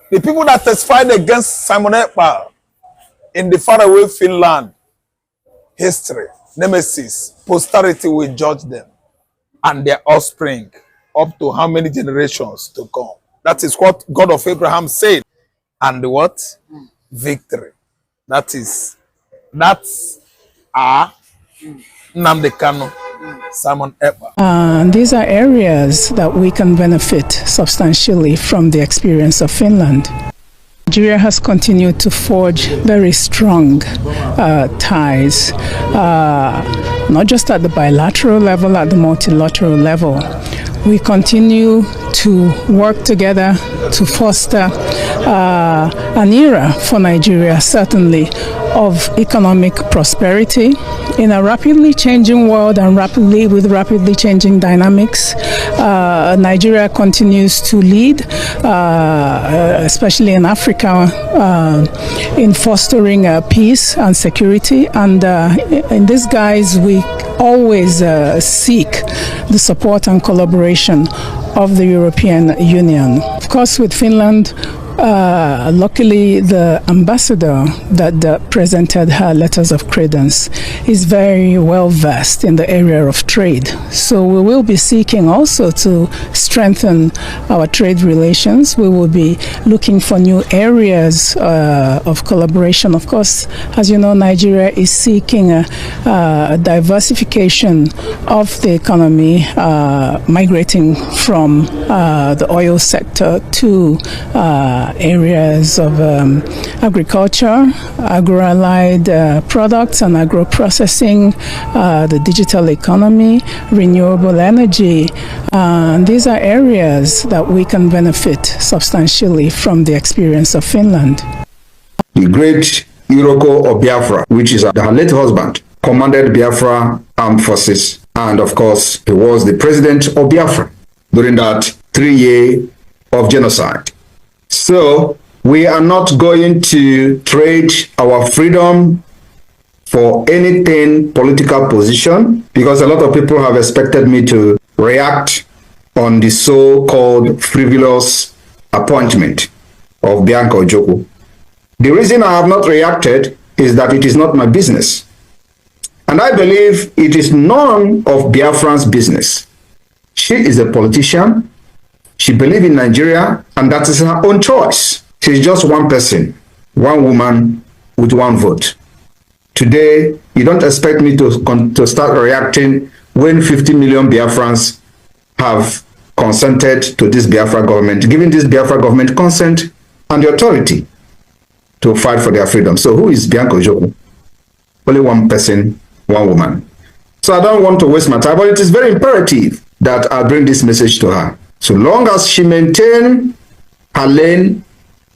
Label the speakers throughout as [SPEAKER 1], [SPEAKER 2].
[SPEAKER 1] The people that testified against Simon Ekpa in the faraway Finland, history, nemesis, posterity will judge them and their offspring up to how many generations to come. That is what God of Abraham said. And what? Victory. That's Nnamdi Kanu, Simon Ekpa.
[SPEAKER 2] These are areas that we can benefit substantially from the experience of Finland. Nigeria has continued to forge very strong ties, not just at the bilateral level, at the multilateral level. We continue to work together to foster an era for Nigeria, certainly, of economic prosperity in a rapidly changing world and with rapidly changing dynamics. Nigeria continues to lead, especially in Africa, in fostering peace and security. And in this guise, we always seek the support and collaboration of the European Union. Of course, with Finland, luckily the ambassador that presented her letters of credence is very well versed in the area of trade. So we will be seeking also to strengthen our trade relations. We will be looking for new areas of collaboration. Of course, as you know, Nigeria is seeking a diversification of the economy, migrating from the oil sector to areas of agriculture, agro-allied products and agro-processing, the digital economy, renewable energy. These are areas that we can benefit substantially from the experience of Finland.
[SPEAKER 3] The great Iroko of Biafra, which is her late husband, commanded Biafra armed forces, and of course he was the president of Biafra during that 3 years of genocide. So we are not going to trade our freedom for anything political position, because a lot of people have expected me to react on the so-called frivolous appointment of Bianca Ojukwu. The reason I have not reacted is that it is not my business. And I believe it is none of Biafran's business. She is a politician. She believes in Nigeria, and that is her own choice. She's just one person, one woman with one vote. Today, you don't expect me to start reacting when 50 million Biafrans have consented to this Biafra government, giving this Biafra government consent and the authority to fight for their freedom. So who is Bianca Ojukwu? Only one person, one woman. So I don't want to waste my time, but it is very imperative that I bring this message to her. So long as she maintains her lane,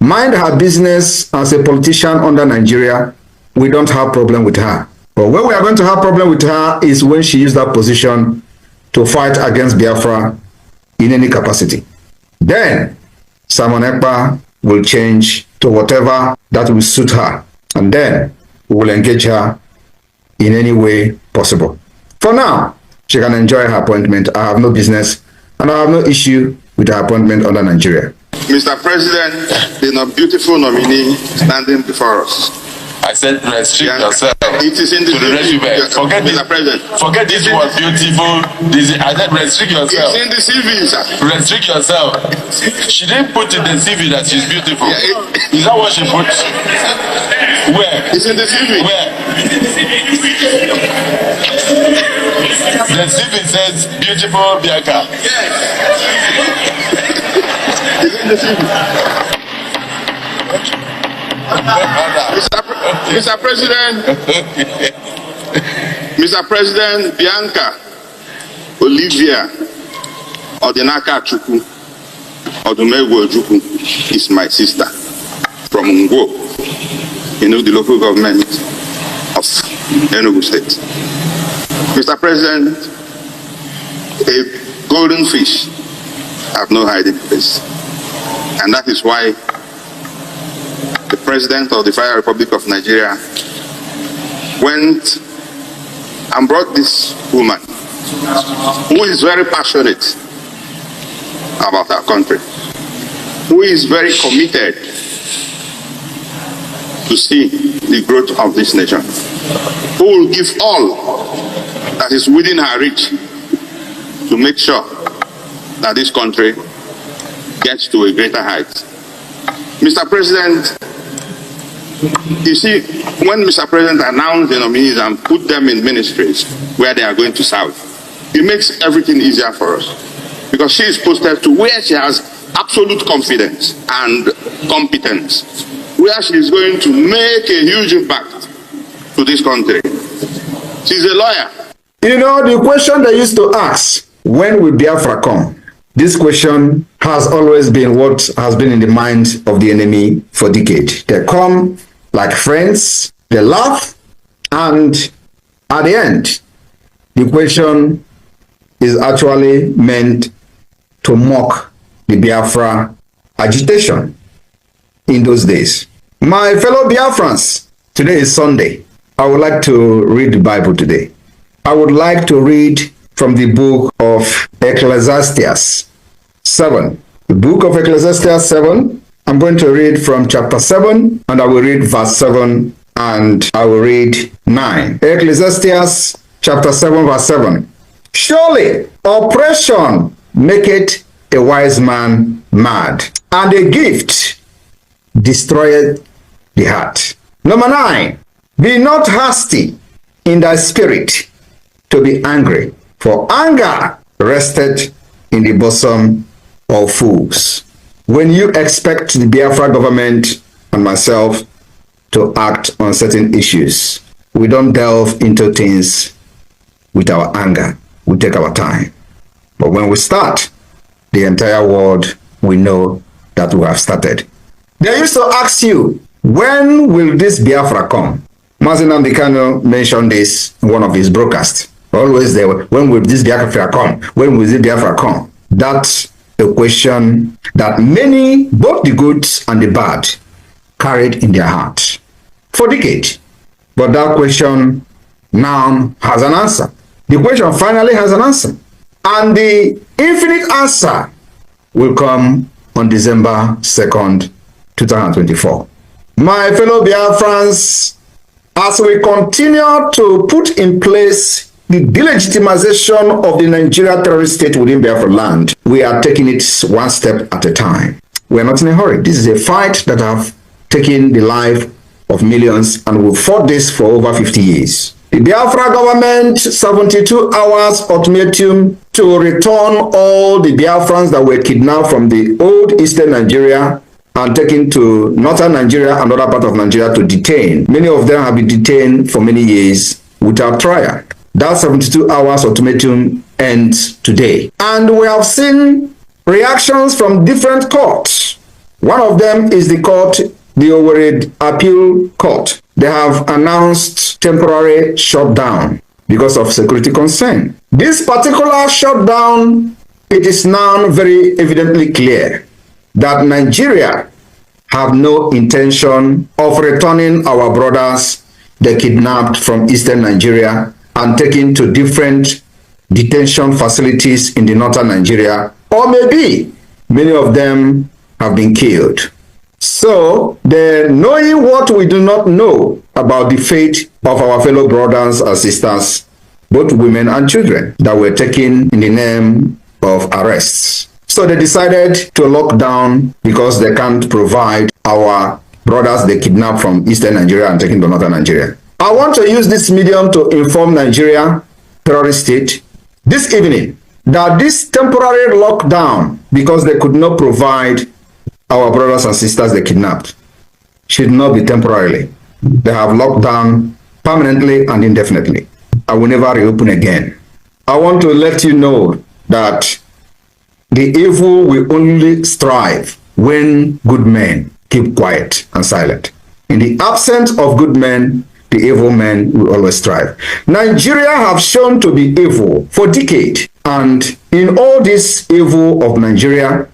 [SPEAKER 3] mind her business as a politician under Nigeria, we don't have problem with her. But when we are going to have problem with her is when she uses that position to fight against Biafra in any capacity. Then Simon Ekpa will change to whatever that will suit her, and then we will engage her in any way possible. For now, she can enjoy her appointment. I have no business and I have no issue with her appointment under Nigeria.
[SPEAKER 4] Mr. President, the beautiful nominee standing before us.
[SPEAKER 5] I said restrict yourself.
[SPEAKER 4] It is in the
[SPEAKER 5] resume. Forget
[SPEAKER 4] Mr. President.
[SPEAKER 5] Forget this was beautiful. I said restrict yourself.
[SPEAKER 4] It's in the CV, sir.
[SPEAKER 5] Restrict yourself. She didn't put in the CV that she's beautiful. Yeah, is that what she put? Where?
[SPEAKER 4] It's in the CV.
[SPEAKER 5] Where? The CV says beautiful Bianca.
[SPEAKER 4] It's in the CV. Mr. President, Mr. President, Bianca Olivia Odinaka Chukwu Odumegwu Ojukwu is my sister from Ngwo, the local government of Enugu State. Mr. President, a golden fish have no hiding place, and that is why the President of the Federal Republic of Nigeria went and brought this woman who is very passionate about our country who is very committed to see the growth of this nation, who will give all that is within her reach to make sure that this country gets to a greater height. Mr. President, you see, when Mr. President announced the nominees and put them in ministries where they are going to serve, it makes everything easier for us, because she is posted to where she has absolute confidence and competence, where she is going to make a huge impact to this country. She's a lawyer.
[SPEAKER 3] You know, the question they used to ask, when will Biafra come? This question has always been what has been in the mind of the enemy for decades. They come like friends, they laugh, and at the end, the question is actually meant to mock the Biafra agitation in those days. My fellow Biafrans, today is Sunday. I would like to read the Bible today. I would like to read from the book of Ecclesiastes 7. The book of Ecclesiastes 7, I'm going to read from chapter 7, and I will read verse 7, and I will read 9. Ecclesiastes chapter 7, verse 7. Surely oppression maketh a wise man mad, and a gift destroyeth the heart. Number 9. Be not hasty in thy spirit to be angry, for anger rested in the bosom of fools. When you expect the Biafra government and myself to act on certain issues, we don't delve into things with our anger. We take our time. But when we start, the entire world will know that we have started. They used to ask you, when will this Biafra come? Mazen Ambikano mentioned this in one of his broadcasts. Always there, when will this Biafra come? When will this Biafra come? That's a question that many, both the good and the bad, carried in their hearts for decades. But that question now has an answer. The question finally has an answer. And the infinite answer will come on December 2nd, 2024. My fellow Biafrans, as we continue to put in place the delegitimization of the Nigeria terrorist state within Biafra land, we are taking it one step at a time. We are not in a hurry. This is a fight that have taken the life of millions, and we've fought this for over 50 years. The Biafra government, 72 hours ultimatum to return all the Biafrans that were kidnapped from the old eastern Nigeria and taken to northern Nigeria and other part of Nigeria to detain. Many of them have been detained for many years without trial. That 72 hours ultimatum ends today. And we have seen reactions from different courts. One of them is the court, the Owerri Appeal Court. They have announced temporary shutdown because of security concern. This particular shutdown, it is now very evidently clear that Nigeria have no intention of returning our brothers they kidnapped from eastern Nigeria and taken to different detention facilities in the northern Nigeria, or maybe many of them have been killed. So, knowing what we do not know about the fate of our fellow brothers and sisters, both women and children, that were taken in the name of arrests. So they decided to lock down because they can't provide our brothers they kidnapped from eastern Nigeria and taken to northern Nigeria. I want to use this medium to inform Nigeria terrorist state this evening that this temporary lockdown, because they could not provide our brothers and sisters they kidnapped, should not be temporarily. They have locked down permanently and indefinitely. I will never reopen again. I want to let you know that the evil will only strive when good men keep quiet and silent. In the absence of good men, the evil men will always strive. Nigeria have shown to be evil for decades, and in all this evil of Nigeria,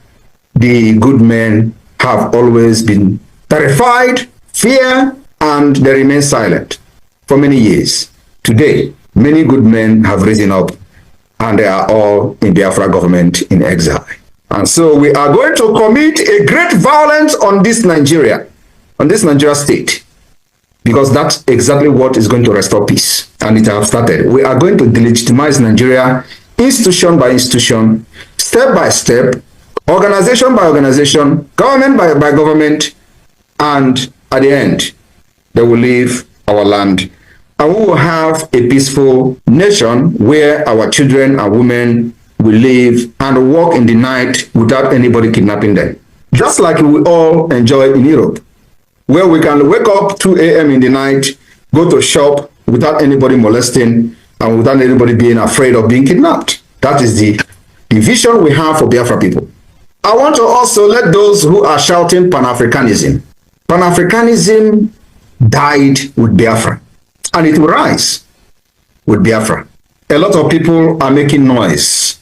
[SPEAKER 3] the good men have always been terrified, fear, and they remain silent for many years. Today, many good men have risen up, and they are all in Biafra government in exile. And so we are going to commit a great violence on this Nigeria state, because that's exactly what is going to restore peace. And it has started. We are going to delegitimize Nigeria institution by institution, step by step, organization by organization, government by government, and at the end, they will leave our land. And we will have a peaceful nation where our children and women will live and walk in the night without anybody kidnapping them. Just like we all enjoy in Europe, where we can wake up 2 a.m. in the night, go to shop without anybody molesting and without anybody being afraid of being kidnapped. That is the vision we have for Biafra people. I want to also let those who are shouting Pan-Africanism. Pan-Africanism died with Biafra, and it will rise with Biafra. A lot of people are making noise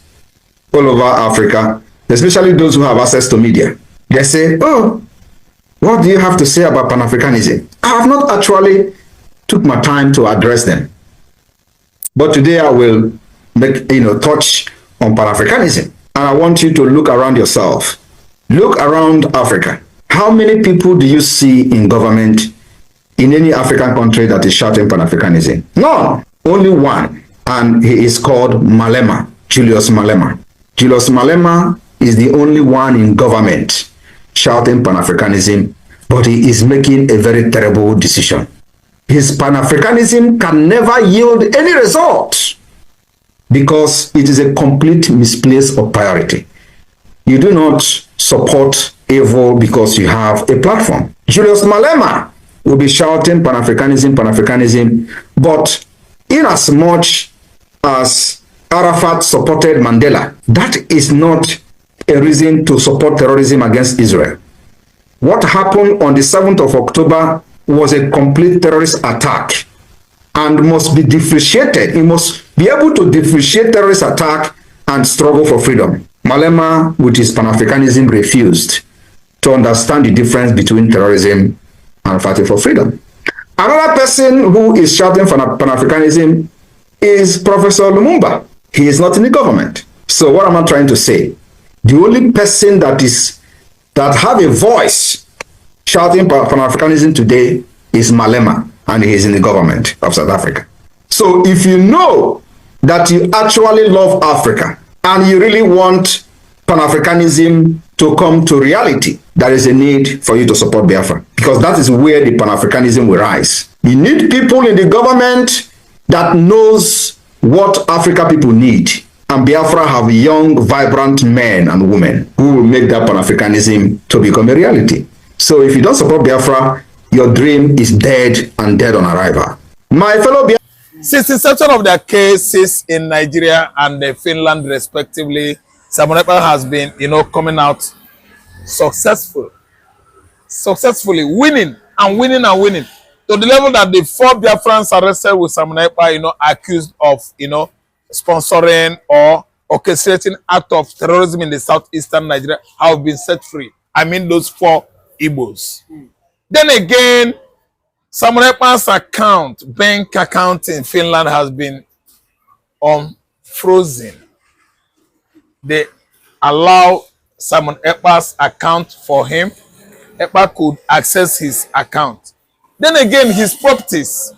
[SPEAKER 3] all over Africa, especially those who have access to media. They say, oh, what do you have to say about Pan-Africanism? I have not actually took my time to address them. But today I will touch on Pan-Africanism. And I want you to look around yourself. Look around Africa. How many people do you see in government in any African country that is shouting Pan-Africanism? None. Only one. And he is called Malema, Julius Malema. Julius Malema is the only one in government shouting Pan-Africanism, but he is making a very terrible decision. His Pan-Africanism can never yield any result because it is a complete misplace of priority. You do not support evil because you have a platform. Julius Malema will be shouting Pan-Africanism, Pan-Africanism, but in as much as Arafat supported Mandela, that is not a reason to support terrorism against Israel. What happened on the 7th of October was a complete terrorist attack and must be differentiated. You must be able to differentiate terrorist attack and struggle for freedom. Malema, with his Pan-Africanism, refused to understand the difference between terrorism and fighting for freedom. Another person who is shouting for Pan-Africanism is Professor Lumumba. He is not in the government. So what am I trying to say? The only person that have a voice shouting Pan-Africanism today is Malema, and he is in the government of South Africa. So if you know that you actually love Africa and you really want Pan-Africanism to come to reality, there is a need for you to support Biafra, because that is where the Pan-Africanism will rise. You need people in the government that knows what Africa people need. And Biafra have young, vibrant men and women who will make that Pan-Africanism to become a reality. So if you don't support Biafra, your dream is dead and dead on arrival. My fellow Biafra.
[SPEAKER 1] Since the inception of their cases in Nigeria and Finland, respectively, Simon Ekpa has been, coming out successfully winning and winning and winning, to the level that the 4 Biafrans arrested with Simon Ekpa, accused of, sponsoring or orchestrating act of terrorism in the southeastern Nigeria have been set free. I mean those 4 Igbos. Then again, Simon Ekpa's bank account in Finland has been unfrozen. They allow Simon Ekpa's account for him. Ekpa could access his account. Then again, his properties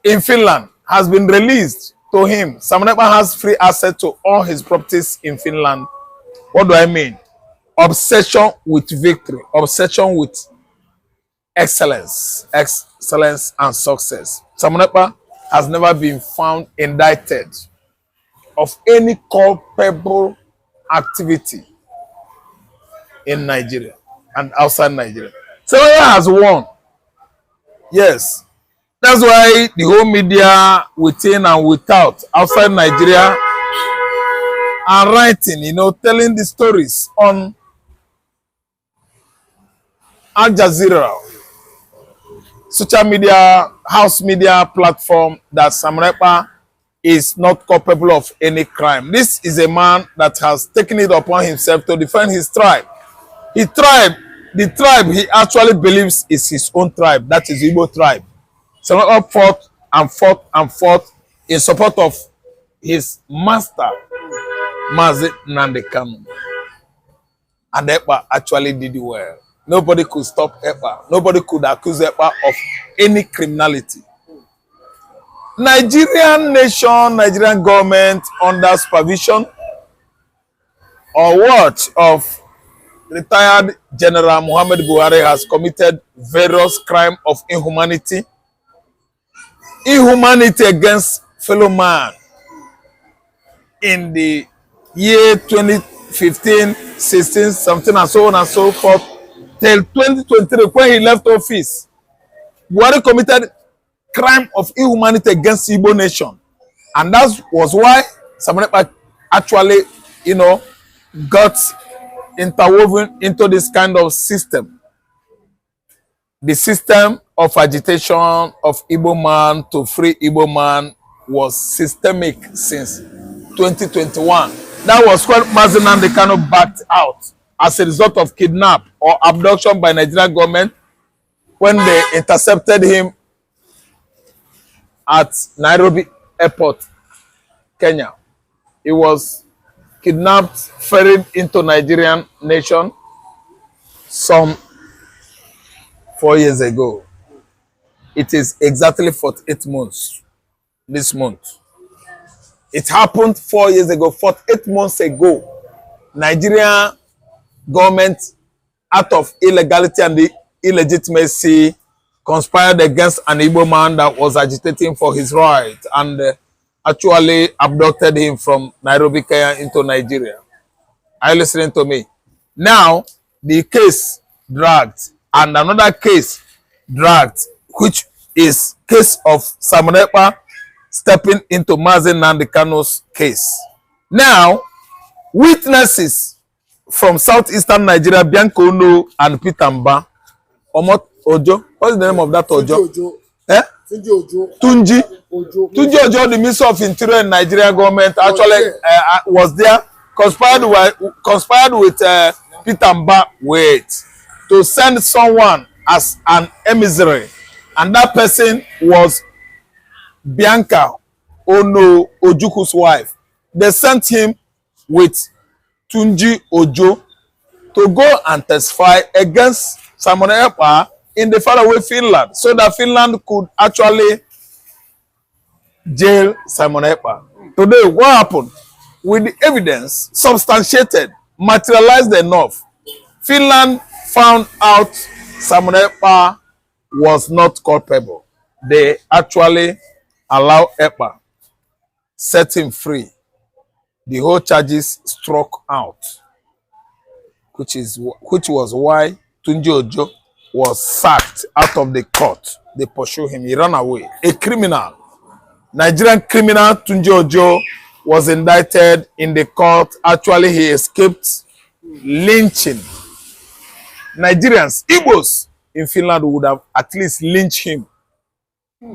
[SPEAKER 1] in Finland has been released to him. Simon Ekpa has free access to all his properties in Finland. What do I mean? Obsession with victory, obsession with excellence and success. Simon Ekpa has never been found indicted of any culpable activity in Nigeria and outside Nigeria. Simon Ekpa has won. Yes. That's why the whole media, within and without, outside Nigeria, are writing, telling the stories on Al Jazeera, social media, house media platform, that Simon Ekpa is not culpable of any crime. This is a man that has taken it upon himself to defend his tribe. The tribe he actually believes is his own tribe, that is the Igbo tribe. Simon Ekpa fought and fought and fought in support of his master, Mazi Nnamdi Kanu. And Ekpa actually did well. Nobody could stop Ekpa. Nobody could accuse Ekpa of any criminality. Nigerian nation, Nigerian government under supervision or watch of retired General Muhammad Buhari has committed various crimes of inhumanity against fellow man in the year 2015, 16, 17, and so on and so forth, till 2023, when he left office. Buhari committed crime of inhumanity against Igbo nation. And that was why Simon Ekpa actually, got interwoven into this kind of system. The system of agitation of Igbo man to free Igbo man was systemic since 2021. That was when Mazi Nnamdi Kanu backed out as a result of kidnap or abduction by Nigerian government when they intercepted him at Nairobi Airport, Kenya. He was kidnapped, ferried into Nigerian nation some 4 years ago. It is exactly 48 months this month. It happened 4 years ago, 48 months ago. Nigerian government, out of illegality and the illegitimacy, conspired against an Igbo man that was agitating for his right and actually abducted him from Nairobi, Kenya into Nigeria. Are you listening to me? Now, the case dragged and another case dragged, which is case of Simon Ekpa stepping into Mazi Nnamdi Kanu's case. Now, witnesses from southeastern Nigeria, Bianca and Peter Mba, Omot Ojo, what's the name of that Ojo? Eh? Tunji Ojo, the Minister of Interior in Nigeria government, actually was there, conspired with Peter Mba to send someone as an emissary, and that person was Bianca Ojuku's wife. They sent him with Tunji Ojo to go and testify against Simon Ekpa in the faraway Finland, so that Finland could actually jail Simon Ekpa. Today, what happened? With the evidence substantiated, materialized enough, Finland found out Simon Ekpa was not culpable. They actually allowed Ekpa, set him free. The whole charges struck out, which was why Tunji Ojo was sacked out of the court. They pursued him. He ran away. A criminal, Nigerian criminal, Tunji Ojo, was indicted in the court. Actually, he escaped lynching. Nigerians, Igbos in Finland would have at least lynched him.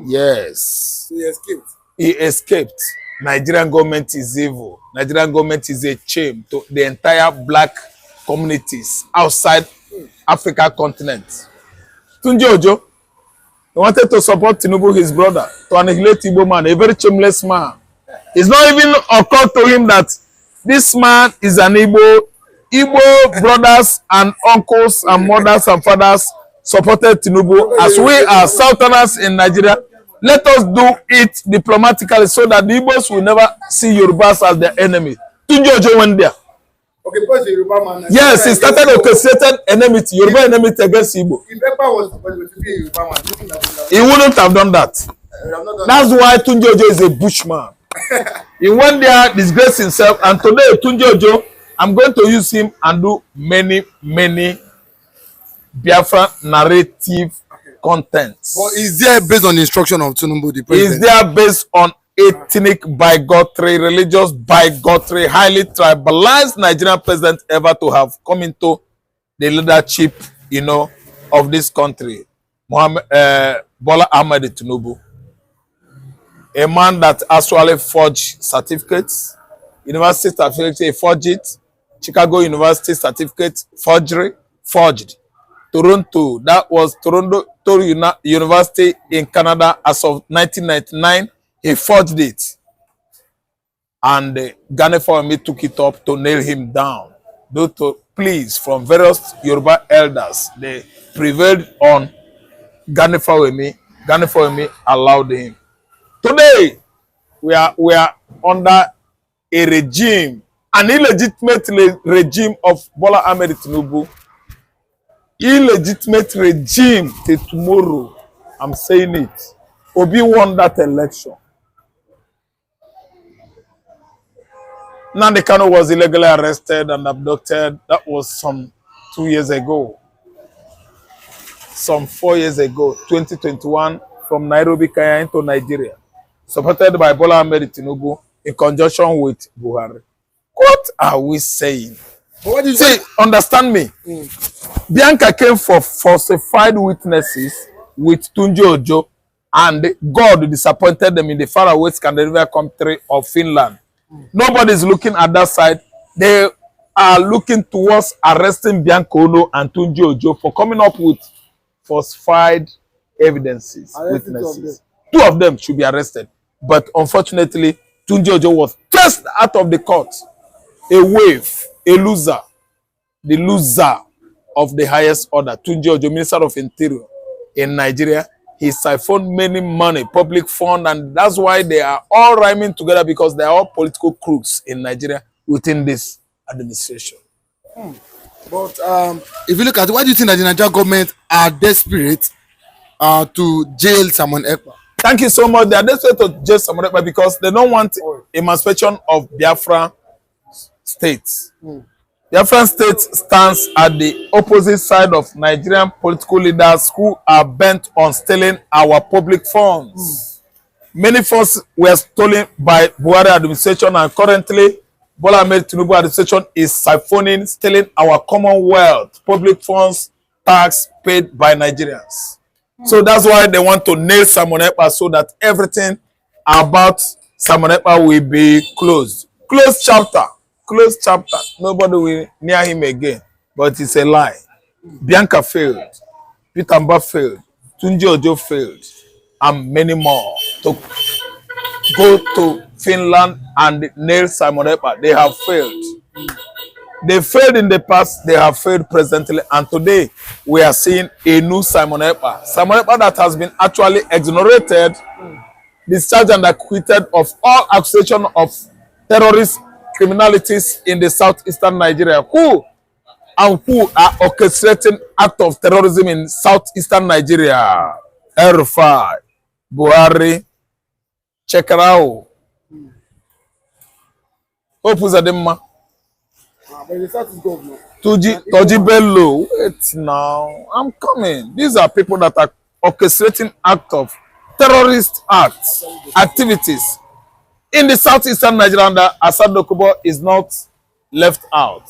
[SPEAKER 1] Yes.
[SPEAKER 6] So he escaped.
[SPEAKER 1] He escaped. Nigerian government is evil. Nigerian government is a shame to the entire black communities outside Africa continent. Tunji Ojo, he wanted to support Tinubu, his brother, to annihilate Igbo man, a very shameless man. It's not even occurred to him that this man is an Igbo brothers and uncles and mothers and fathers supported Tinubu as we are Southerners in Nigeria. Let us do it diplomatically so that the Igbos will never see Yorubas as their enemy. Tunji Ojo went there.
[SPEAKER 6] Okay, because the Yoruba man.
[SPEAKER 1] Yes, he started orchestrated enmity, Yoruba enmity against Igbo.
[SPEAKER 6] If Ekpa was to be a Yoruba man,
[SPEAKER 1] he wouldn't have done that. That's why Tunji Ojo is a bushman. He went there, disgraced himself, and today Tunji Ojo, I'm going to use him and do many Biafran narrative contents.
[SPEAKER 6] But is there based on the instruction of Tinubu, the president?
[SPEAKER 1] Is there based on ethnic bigotry, religious bigotry, highly tribalized Nigerian president ever to have come into the leadership, of this country? Bola Ahmed Tinubu. A man that actually forged certificates, university certificate, he forged it. Chicago University certificate, forged. Toronto, that was Toronto University in Canada as of 1999, he forged it. and Ghana for me took it up to nail him down. Due to pleas from various Yoruba elders, they prevailed on Ghana for me. Ghana for me allowed him. Today, we are under a regime, an illegitimate regime of Bola Ahmed Tinubu. Illegitimate regime till tomorrow. I'm saying it. Obi won that election. Nnamdi Kanu was illegally arrested and abducted. That was some 2 years ago. Some 4 years ago, 2021, from Nairobi, Kenya into Nigeria. Supported by Bola Ahmed Tinubu in conjunction with Buhari. What are we saying? See, understand me. Bianca came for falsified witnesses with Tunji Ojo, and God disappointed them in the faraway Scandinavian country of Finland. Nobody is looking at that side. They are looking towards arresting Bianca and Tunji Ojo for coming up with falsified evidences, witnesses. Two of them should be arrested. But unfortunately, Tunji Ojo was thrust out of the court. A wave, a loser, the loser of the highest order, Tunji Ojo, Minister of Interior in Nigeria. He siphoned many money, public fund, and that's why they are all rhyming together, because they are all political crooks in Nigeria within this administration.
[SPEAKER 6] But if you look at it, why do you think that the Nigerian government are desperate to jail someone Ekpa?
[SPEAKER 1] Thank you so much. They are desperate to jail someone Ekpa because they don't want emancipation of Biafran states. Biafran state stands at the opposite side of Nigerian political leaders who are bent on stealing our public funds. Many funds were stolen by Buhari administration, and currently Bola Ahmed Tinubu administration is siphoning, stealing our commonwealth, public funds, tax paid by Nigerians. So that's why they want to nail Simon Ekpa, so that everything about Simon Ekpa will be closed. Closed chapter. Closed chapter. Nobody will near him again. But it's a lie. Bianca failed. Peter Mba failed. Tunji Ojo failed. And many more to go to Finland and nail Simon Ekpa. They have failed. They failed in the past. They have failed presently. And today, we are seeing a new Simon Ekpa. Simon Ekpa that has been actually exonerated, discharged and acquitted of all accusation of terrorist criminalities in the southeastern Nigeria. Who are orchestrating act of terrorism in southeastern Nigeria? Erufai, Buhari, Chekarao, Opuzadema, Toji Bello. Wait now, I'm coming. These are people that are orchestrating act of terrorist acts, activities in the southeastern Nigeria, and Asad Dokubo is not left out.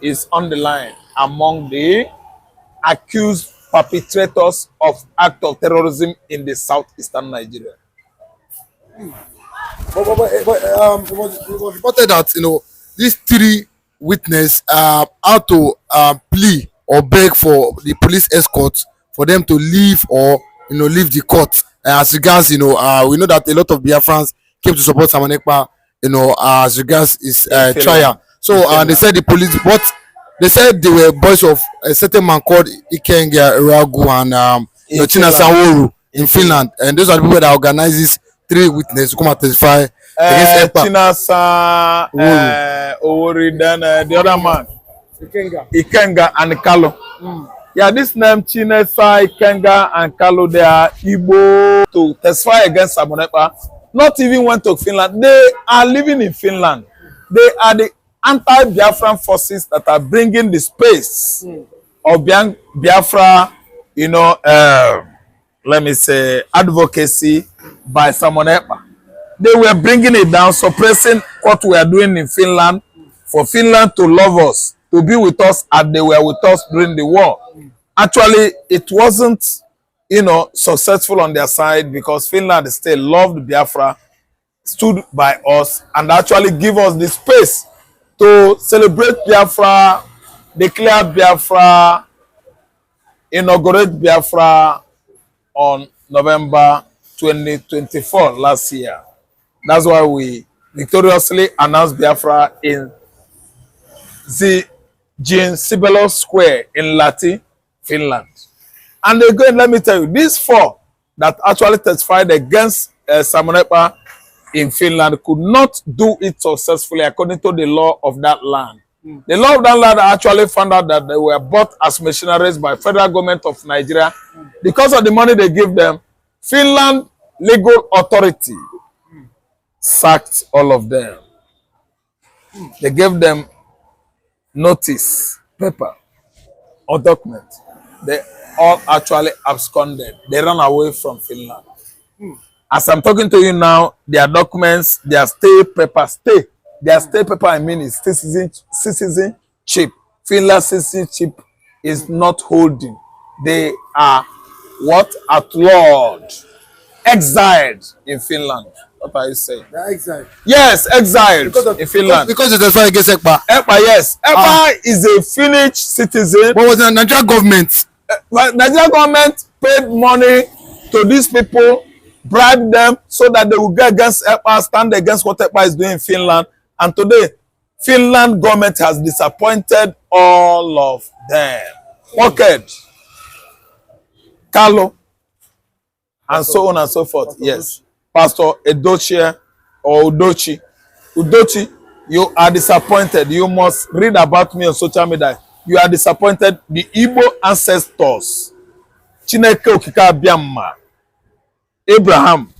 [SPEAKER 1] Is on the line among the accused perpetrators of act of terrorism in the southeastern Nigeria.
[SPEAKER 6] It was reported that these three witnesses had to plea or beg for the police escort for them to leave or leave the court. As regards, we know that a lot of Biafrans came to support Simon Ekpa, as regards his trial. So they said the police, but they said they were boys of a certain man called Ikenga Ragu and China Sanworu in Finland, and those are the people that organize these three witnesses to come and testify against Ekpa.
[SPEAKER 1] Chinasa, Owori, then the other man, Ikenga and Kalo. Yeah, this name Chinesa, Ikenga, and Kalo, they are Igbo to testify against Simon Ekpa. Not even went to Finland. They are living in Finland. They are the anti-Biafran forces that are bringing the space of Biafra, let me say, advocacy by Simon Ekpa. They were bringing it down, suppressing what we are doing in Finland, for Finland to love us, to be with us as they were with us during the war. Actually, it wasn't, successful on their side, because Finland still loved Biafra, stood by us, and actually give us the space to celebrate Biafra, declare Biafra, inaugurate Biafra on November 2024 last year. That's why we victoriously announced Biafra in the Jean Sibelius Square in Lati, Finland. And again, let me tell you, these four that actually testified against Simon Ekpa in Finland could not do it successfully according to the law of that land. The law of that land actually found out that they were bought as missionaries by federal government of Nigeria. Because of the money they give them, Finland legal authority sacked all of them. They gave them notice, paper, or document. They all actually absconded. They ran away from Finland. As I'm talking to you now, their documents, their stay paper, I mean, is citizenship. Finland citizenship is not holding. They are what? Outlawed. Exiled in Finland. What are you saying?
[SPEAKER 6] They're exiled.
[SPEAKER 1] Yes, exiled in Finland.
[SPEAKER 6] Because they testified against Ekpa.
[SPEAKER 1] Ekpa, yes. Ekpa is a Finnish citizen.
[SPEAKER 6] What was the Nigerian government?
[SPEAKER 1] Nigerian government paid money to these people, bribed them so that they will get against Ekpa, stand against what Ekpa is doing in Finland. And today, Finland government has disappointed all of them. Wicked, Carlo, and so on and so forth. Yes. Pastor Edochie or Udochi. Udochi, you are disappointed. You must read about me on social media. You are disappointed. The Igbo ancestors, Chineke Okike Abiama, Abraham,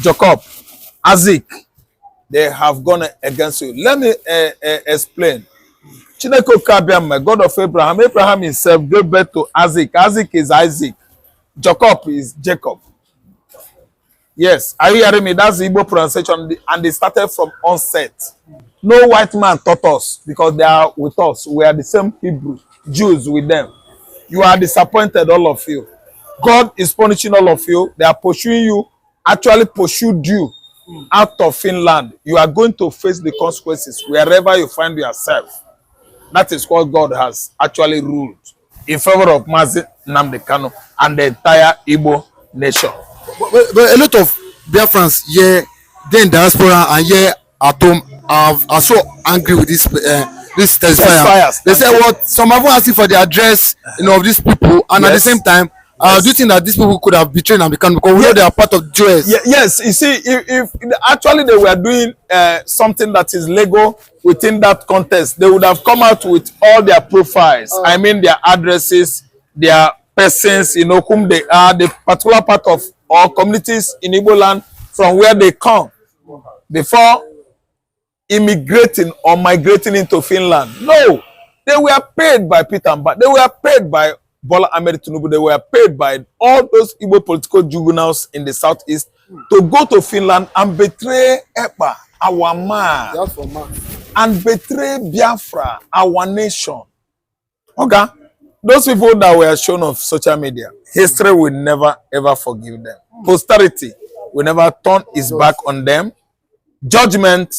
[SPEAKER 1] Jacob, Isaac, they have gone against you. Let me explain. Chineke Okike Abiama, God of Abraham. Abraham himself gave birth to Isaac. Isaac is Isaac. Jacob is Jacob. Yes, are you hearing me? That's the Igbo pronunciation, and they started from onset. No white man taught us because they are with us. We are the same Hebrew, Jews with them. You are disappointed, all of you. God is punishing all of you. They are pursuing you, actually pursued you out of Finland. You are going to face the consequences wherever you find yourself. That is what God has actually ruled in favor of Mazi Nnamdi Kanu and the entire Igbo nation.
[SPEAKER 6] But a lot of Biafrans here, then diaspora and here at home are so angry with this testifiers. They say what some have asking for the address, of these people, and at the same time, do you think that these people could have betrayed and become, because we know they are part of the Jews?
[SPEAKER 1] Yes, you see, if actually they were doing something that is legal within that context, they would have come out with all their profiles. I mean, their addresses, their persons, whom they are, the particular part of or communities in Igbo land from where they come before immigrating or migrating into Finland. No, they were paid by Peter Mba. They were paid by Bola Ahmed Tinubu. They were paid by all those Igbo political juveniles in the southeast to go to Finland and betray Ekpa, our man, and betray Biafra, our nation. Okay? Those people that were shown on social media, history will never ever forgive them. Posterity will never turn its back on them. Judgment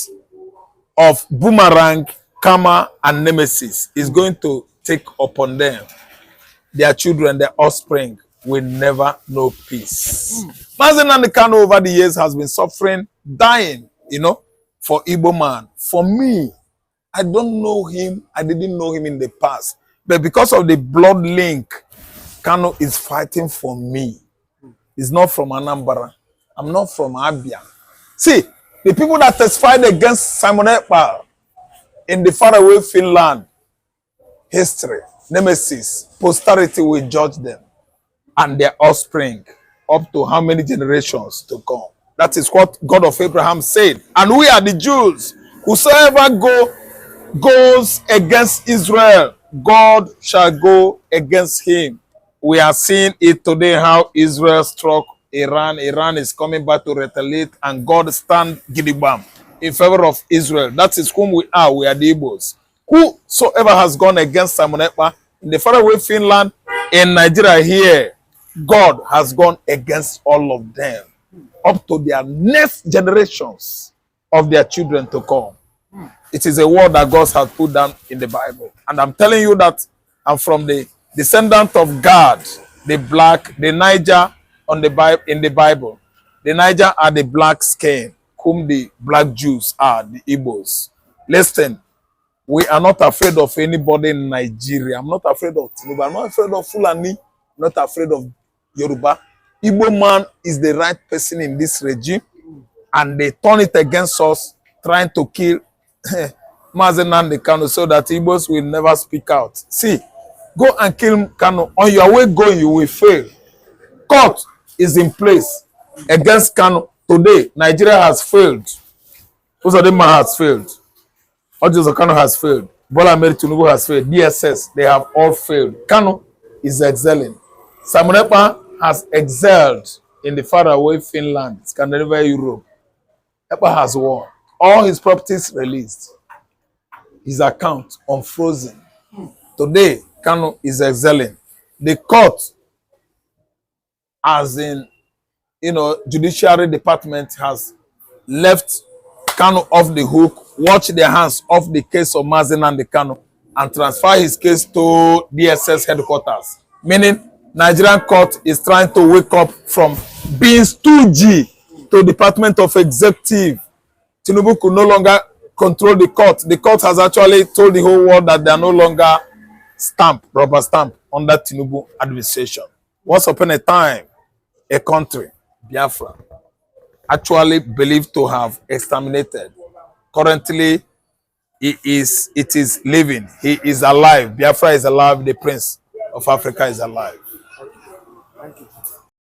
[SPEAKER 1] of boomerang, karma, and nemesis is going to take upon them. Their children, their offspring will never know peace. Mazi Nnamdi Kanu over the years has been suffering, dying, for Igbo man. For me, I don't know him. I didn't know him in the past. But because of the blood link, Kanu is fighting for me. He's not from Anambra. I'm not from Abia. See, the people that testified against Simon Ekpa in the faraway Finland, history, nemesis, posterity will judge them and their offspring up to how many generations to come. That is what God of Abraham said. And we are the Jews. Whosoever goes against Israel, God shall go against him. We are seeing it today how Israel struck Iran. Iran is coming back to retaliate, and God stand gidigam in favor of Israel. That is whom we are. We are the Igbos. Whosoever has gone against Simon Ekpa in the faraway Finland, in Nigeria here, God has gone against all of them up to their next generations of their children to come. It is a word that God has put down in the Bible. And I'm telling you that I'm from the descendant of God, the black, the Niger in the Bible. The Niger are the black skin, whom the black Jews are, the Igbos. Listen, we are not afraid of anybody in Nigeria. I'm not afraid of Tinubu. I'm not afraid of Fulani. I'm not afraid of Yoruba. Igbo man is the right person in this regime, and they turn it against us, trying to kill Mazen Nnamdi Kanu so that Igbos will never speak out. See, go and kill Kanu. On your way going, you will fail. Court is in place against Kanu. Today, Nigeria has failed. Uzodinma has failed. Ojo Kanu has failed. Bola Ahmed Tinubu has failed. DSS, they have all failed. Kanu is excelling. Simon Ekpa has excelled in the faraway Finland, Scandinavia, Europe. Ekpa has won. All his properties released. His account unfrozen. Today, Kanu is excelling. The court, as in, judiciary department, has left Kanu off the hook, watch their hands off the case of Mazen Nnamdi Kanu, and transfer his case to DSS headquarters. Meaning, Nigerian court is trying to wake up from being stoogy to Department of Executive. Tinubu could no longer control the court. The court has actually told the whole world that they are no longer rubber stamp under Tinubu administration. Once upon a time, a country, Biafra, actually believed to have exterminated. Currently, it is living. He is alive. Biafra is alive. The Prince of Africa is alive.